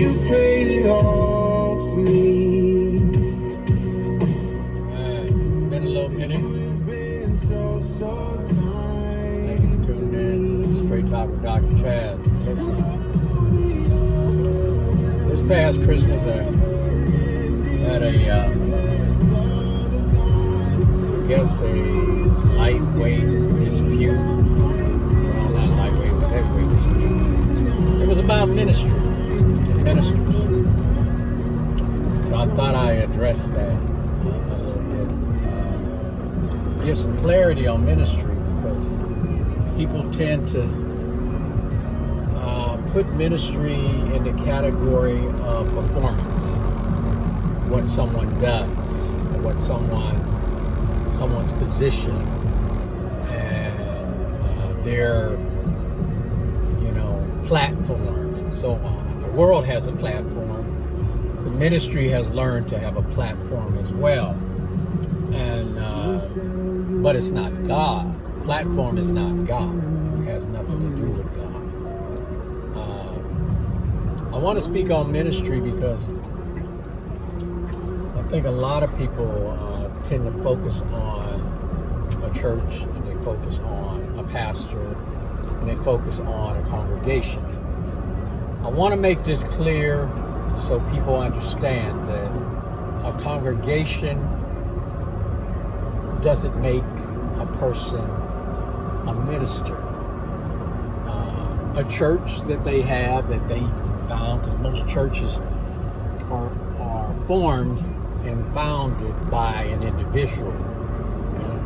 You paid it all for me. It's been a little minute. You've been so kind. Thank you for tuning in. Straight Talk with Dr. Chaz. Listen, this past Christmas, I had a lightweight dispute. Well, not lightweight, it was heavyweight dispute. It was about ministry and ministers. So I thought I addressed that a little bit. Give some clarity on ministry, because people tend to put ministry in the category of performance. What someone does, or what someone's position, and their platform, and so on. The world has a platform. The ministry has learned to have a platform as well, and but it's not God. Platform is not God. It has nothing to do with God. I want to speak on ministry because I think a lot of people tend to focus on a church, and they focus on a pastor, and they focus on a congregation. I want to make this clear so people understand that a congregation doesn't make a person a minister. A church that they have, that they found, because most churches are formed and founded by an individual.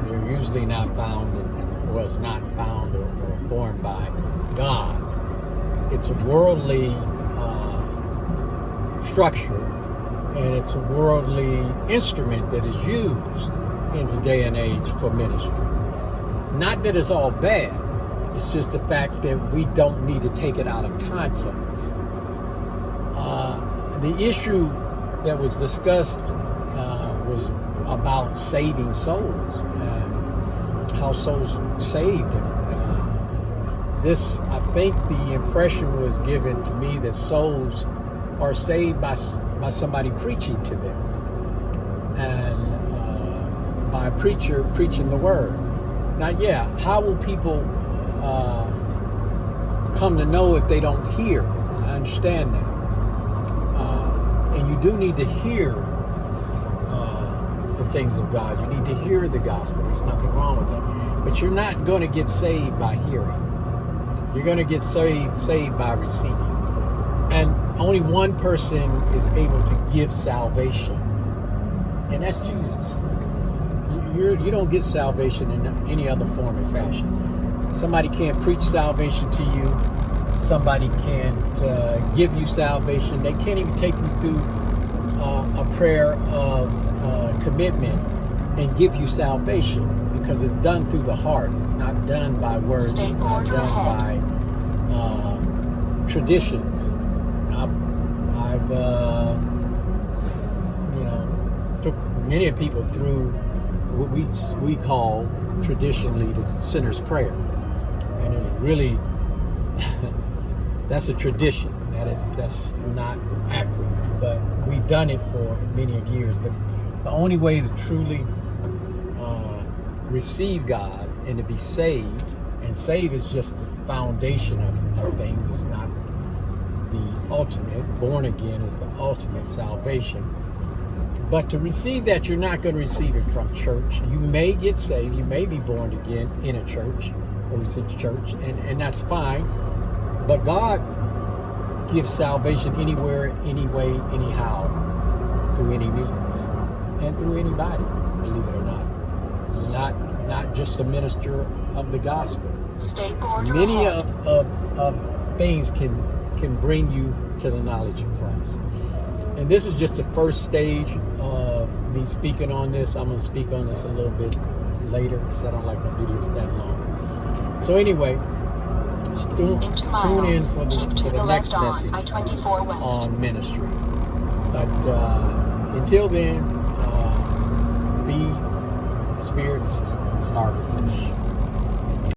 They're usually not founded, was not founded or formed by God. It's a worldly structure, and it's a worldly instrument that is used in today and age for ministry. Not that it's all bad. It's just the fact that we don't need to take it out of context. The issue that was discussed was about saving souls and how souls are saved. This, I think the impression was given to me that souls are saved by somebody preaching to them, and by a preacher preaching the word. Now, yeah, how will people come to know if they don't hear? I understand that. And you do need to hear the things of God. You need to hear the gospel. There's nothing wrong with that. But you're not going to get saved by hearing. You're going to get saved by receiving. And only one person is able to give salvation, and that's Jesus. You don't get salvation in any other form and fashion. Somebody can't preach salvation to you. Somebody can't give you salvation. They can't even take you through a prayer of commitment and give you salvation, because it's done through the heart. It's not done by words. It's not done by traditions. I've took many people through what we call traditionally the sinner's prayer, and it's really that's a tradition. That's not accurate, but we've done it for many years. But the only way to truly receive God and to be saved, and save is just the foundation of things. It's not the ultimate. Born again is the ultimate salvation. But to receive that, you're not going to receive it from church. You may get saved. You may be born again in a church or receive church, and that's fine. But God gives salvation anywhere, any way, anyhow, through any means, and through anybody, believe it or not. Not just a minister of the gospel. Many of things can bring you to the knowledge of Christ. And this is just the first stage of me speaking on this. I'm going to speak on this a little bit later, because I don't like my videos that long. So anyway, tune in for the next message on ministry. But until then, be spirits, starve the flesh.